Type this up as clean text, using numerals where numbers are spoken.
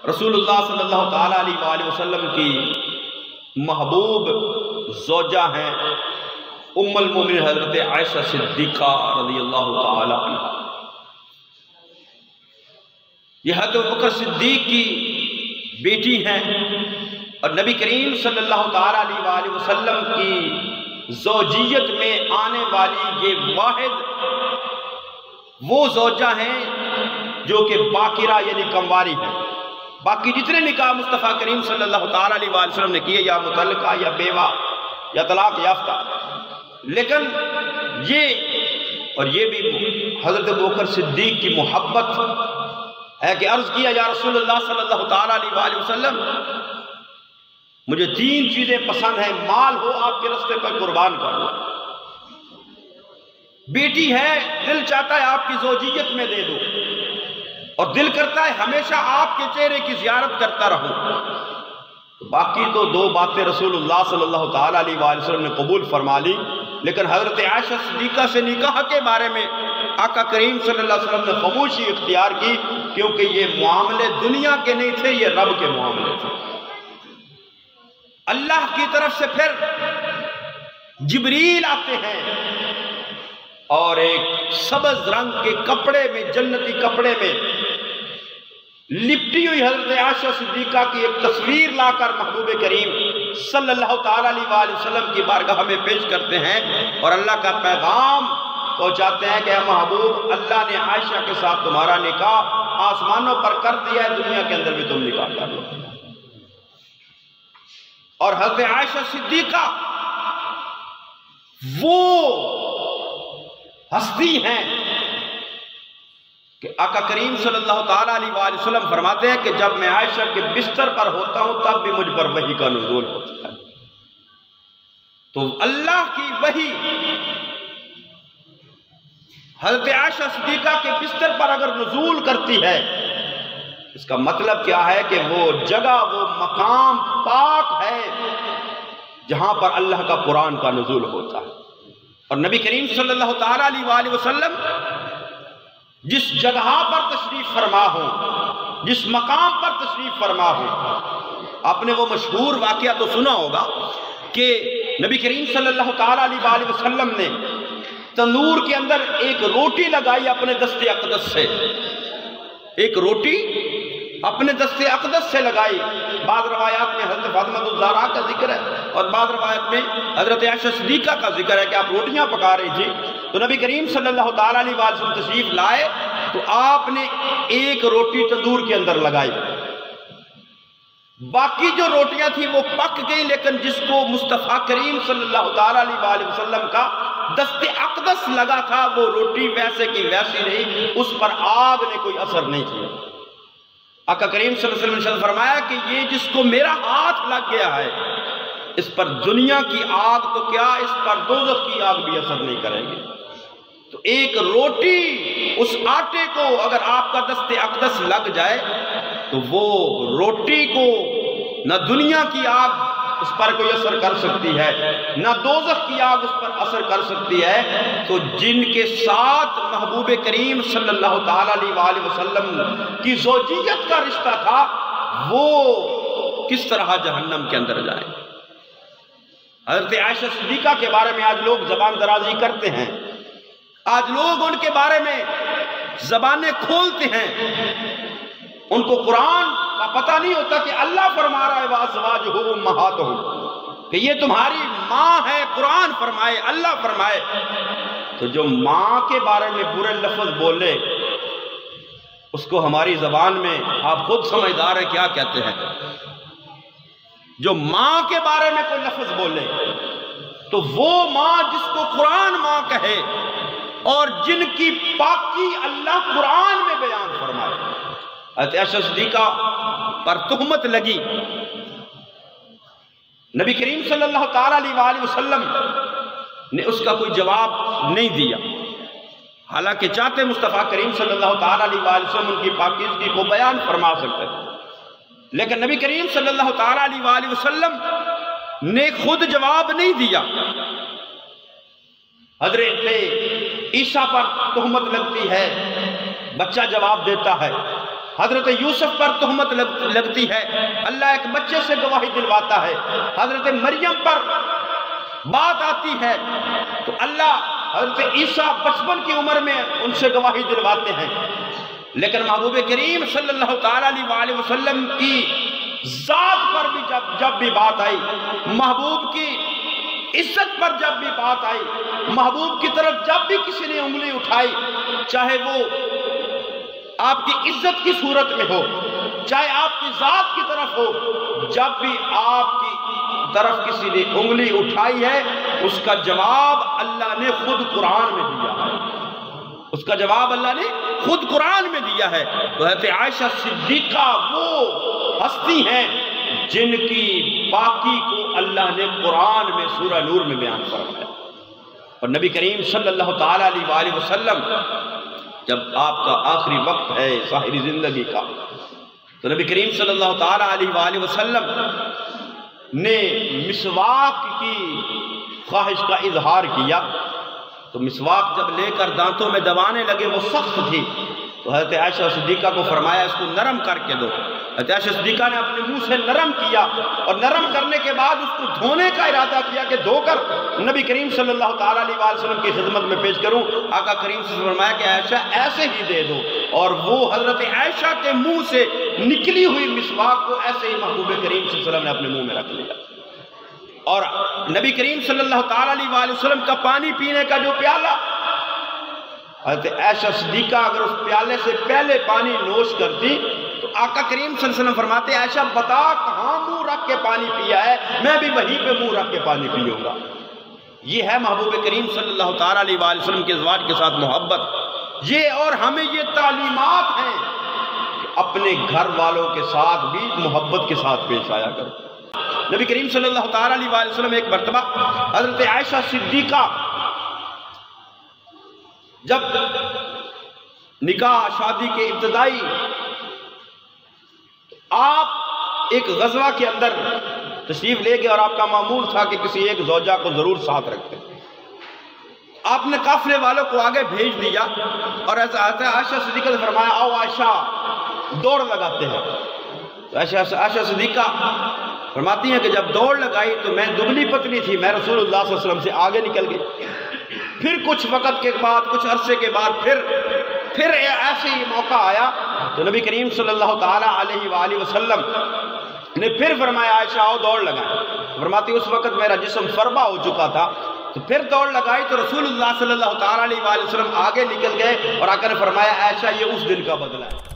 رسول اللہ صلی اللہ تعالیٰ علیہ وآلہ وسلم کی محبوب زوجہ ہیں ام المومنین حضرت عائشہ صدیقہ رضی اللہ تعالیٰ عنہ۔ یہ حضرت بکر صدیق کی بیٹی ہیں اور نبی کریم صلی اللہ تعالیٰ علیہ وآلہ وسلم کی زوجیت میں آنے والی یہ واحد وہ زوجہ ہیں جو کہ باکرہ یعنی کمواری ہیں۔ باقی جتنے نکاح مصطفیٰ کریم صلی اللہ تعالیٰ علیہ وآلہ وسلم نے کیے یا مطلقہ یا بیوہ یا طلاق یافتہ، لیکن یہ بھی حضرت بکر صدیق کی محبت ہے کہ عرض کیا یا رسول اللہ صلی اللہ تعالیٰ علیہ وآلہ وسلم مجھے 3 چیزیں پسند ہیں، مال ہو آپ کے راستے پر قربان کر دو، بیٹی ہے دل چاہتا ہے آپ کی زوجیت میں دے دو، اور دل کرتا ہے ہمیشہ آپ کے چہرے کی زیارت کرتا رہوں۔ باقی تو 2 باتیں رسول اللہ صلی اللہ تعالیٰ علیہ وآلہ وسلم نے قبول فرما لی، لیکن حضرت عائشہ صدیقہ سے نکاح کے بارے میں آقا کریم صلی اللہ علیہ وسلم نے خاموشی اختیار کی، کیونکہ یہ معاملے دنیا کے نہیں تھے، یہ رب کے معاملے تھے۔ اللہ کی طرف سے پھر جبریل آتے ہیں اور ایک سبز رنگ کے کپڑے میں، جنتی کپڑے میں لپٹی ہوئی حضرت عائشہ صدیقہ کی ایک تصویر لا کر محبوب کریم صلی اللہ تعالیٰ علیہ وآلہ وسلم کی بارگاہ میں پیش کرتے ہیں اور اللہ کا پیغام پہنچاتے ہیں کہ اے محبوب، اللہ نے عائشہ کے ساتھ تمہارا نکاح آسمانوں پر کر دیا ہے، دنیا کے اندر بھی تم نکاح کر لو۔ اور حضرت عائشہ صدیقہ وہ ہستی ہیں کہ آقا کریم صلی اللہ تعالیٰ علیہ وآلہ وسلم فرماتے ہیں کہ جب میں عائشہ کے بستر پر ہوتا ہوں تب بھی مجھ پر وحی کا نزول ہوتا ہے۔ تو اللہ کی وحی حضرت عائشہ صدیقہ کے بستر پر اگر نزول کرتی ہے، اس کا مطلب کیا ہے کہ وہ جگہ، وہ مقام پاک ہے جہاں پر اللہ کا قرآن کا نزول ہوتا ہے۔ اور نبی کریم صلی اللہ تعالیٰ علیہ وآلہ وسلم جس جگہ پر تشریف فرما ہوں، جس مقام پر تشریف فرما ہوں، آپ نے وہ مشہور واقعہ تو سنا ہوگا کہ نبی کریم صلی اللہ تعالیٰ علیہ وآلہ وسلم نے تندور کے اندر ایک روٹی لگائی اپنے دست اقدس سے، ایک روٹی اپنے دست اقدس سے لگائی۔ بعض روایات میں حضرت فاطمہ الزہرا کا ذکر ہے اور بعض روایات میں حضرت عائشہ صدیقہ کا ذکر ہے کہ آپ روٹیاں پکا رہی تھی، تو نبی کریم صلی اللہ تعالیٰ علیہ وآلہ وسلم تشریف لائے تو آپ نے ایک روٹی تندور کے اندر لگائی، باقی جو روٹیاں تھیں وہ پک گئی، لیکن جس کو مصطفیٰ کریم صلی اللہ تعالیٰ علیہ وآلہ وسلم کا دست اقدس لگا تھا وہ روٹی ویسے کی ویسی رہی، اس پر آگ نے کوئی اثر نہیں کیا۔ آقا کریم صلی اللہ علیہ وسلم نے فرمایا کہ یہ جس کو میرا ہاتھ لگ گیا ہے اس پر دنیا کی آگ تو کیا، اس پر دوزخ کی آگ بھی اثر نہیں کرے گی۔ تو ایک روٹی، اس آٹے کو اگر آپ کا دست اقدس لگ جائے تو وہ روٹی کو نہ دنیا کی آگ اس پر کوئی اثر کر سکتی ہے، نہ دوزخ کی آگ اس پر اثر کر سکتی ہے۔ تو جن کے ساتھ محبوب کریم صلی اللہ تعالیٰ علیہ وآلہ وسلم کی زوجیت کا رشتہ تھا وہ کس طرح جہنم کے اندر جائیں۔ حضرت عائشہ صدیقہ کے بارے میں آج لوگ زبان درازی کرتے ہیں، آج لوگ ان کے بارے میں زبانیں کھولتے ہیں، ان کو قرآن کا پتہ نہیں ہوتا کہ اللہ فرما رہا ہے وَأَزْوَاجُهُ أُمَّهَاتُهُمْ کہ یہ تمہاری ماں ہے، قرآن فرمائے، اللہ فرمائے۔ تو جو ماں کے بارے میں برے لفظ بولے اس کو ہماری زبان میں آپ خود سمجھدار ہیں کیا کہتے ہیں۔ جو ماں کے بارے میں کوئی لفظ بولے تو وہ ماں جس کو قرآن ماں کہے اور جن کی پاکی اللہ قرآن میں بیان فرمائے۔ حضرت عائشہ صدیقہ پر تہمت لگی، نبی کریم صلی اللہ تعالیٰ علیہ وآلہ وسلم نے اس کا کوئی جواب نہیں دیا، حالانکہ چاہتے مصطفیٰ کریم صلی اللہ تعالیٰ علیہ وآلہ وسلم ان کی پاکیزگی کو بیان فرما سکتے ہیں، لیکن نبی کریم صلی اللہ تعالیٰ علیہ وآلہ وسلم نے خود جواب نہیں دیا۔ حضرت عیسیٰ پر تہمت لگتی ہے، بچہ جواب دیتا ہے حضرت یوسف پر تہمت لگتی ہے، اللہ ایک بچے سے گواہی دلواتا ہے، حضرت مریم پر بات آتی ہے تو اللہ حضرت عیسیٰ بچپن کی عمر میں ان سے گواہی دلواتے ہیں، لیکن محبوب کریم صلی اللہ تعالیٰ علیہ وسلم کی ذات پر بھی جب بھی بات آئی، محبوب کی عزت پر جب بھی بات آئی، محبوب کی طرف جب بھی کسی نے انگلی اٹھائی، چاہے وہ آپ کی عزت کی صورت میں ہو، چاہے آپ کی ذات کی طرف ہو، جب بھی آپ کی طرف کسی نے انگلی اٹھائی ہے، اس کا جواب اللہ نے خود قرآن میں دیا ہے، اس کا جواب اللہ نے خود قرآن میں دیا ہے۔ تو حضرت عائشہ صدیقہ وہ ہستی ہیں جن کی پاکی کو اللہ نے قرآن میں سورہ نور میں بیان فرمایا، اور نبی کریم صلی اللہ تعالیٰ علیہ وسلم جب آپ کا آخری وقت ہے ظاہری زندگی کا، تو نبی کریم صلی اللہ تعالیٰ علیہ وسلم نے مسواک کی خواہش کا اظہار کیا، تو مسواک جب لے کر دانتوں میں دبانے لگے وہ سخت تھی، تو حضرت عائشہ صدیقہ کو فرمایا اس کو نرم کر کے دو۔ حضرت عائشہ صدیقہ نے اپنے منہ سے نرم کیا، اور نرم کرنے کے بعد اس کو دھونے کا ارادہ کیا کہ دھو کر نبی کریم صلی اللہ تعالیٰ علیہ وسلم کی خدمت میں پیش کروں۔ آقا کریم صلی اللہ علیہ وسلم نے فرمایا کہ عائشہ ایسے ہی دے دو، اور وہ حضرت عائشہ کے منہ سے نکلی ہوئی مسواک کو ایسے ہی محبوب کریم صلی اللہ علیہ وسلم نے اپنے منہ میں رکھ لیا، اور نبی کریم صلی اللہ تعالیٰ علیہ وسلم کا پانی پینے کا جو پیالہ، حضرت عائشہ صدیقہ اگر اس پیالے سے پہلے پانی نوش کرتی تو آقا کریم صلی اللہ علیہ وسلم فرماتے عائشہ بتا کہاں منہ رکھ کے پانی پیا ہے، میں بھی وہیں پہ منہ رکھ کے پانی پیوں گا۔ یہ ہے محبوب کریم صلی اللہ تعالیٰ علیہ وسلم کے ازواج کے ساتھ محبت، یہ اور ہمیں یہ تعلیمات ہیں کہ اپنے گھر والوں کے ساتھ بھی محبت کے ساتھ پیش آیا کرو۔ نبی کریم صلی اللہ تعالیٰ علیہ وسلم ایک مرتبہ حضرت عائشہ صدیقہ جب نکاح شادی کے ابتدائی آپ ایک غزوہ کے اندر تشریف لے گئے، اور آپ کا معمول تھا کہ کسی ایک زوجہ کو ضرور ساتھ رکھتے، آپ نے قافلے والوں کو آگے بھیج دیا، اور حضرت عائشہ صدیقہ نے فرمایا آؤ عائشہ دوڑ لگاتے ہیں۔ عائشہ صدیقہ فرماتی ہیں کہ جب دوڑ لگائی تو میں دبلی پتلی تھی، میں رسول اللہ صلی اللہ علیہ وسلم سے آگے نکل گئی، پھر کچھ وقت کے بعد کچھ عرصے کے بعد پھر ایسے ہی موقع آیا تو نبی کریم صلی اللہ تعالیٰ علیہ وسلم نے پھر فرمایا عائشہ آؤ دوڑ لگائیں، فرماتی اس وقت میرا جسم فربا ہو چکا تھا، تو پھر دوڑ لگائی تو رسول اللہ صلی اللہ تعالیٰ علیہ وسلم آگے نکل گئے، اور آقا نے فرمایا عائشہ یہ اس دن کا بدلہ ہے۔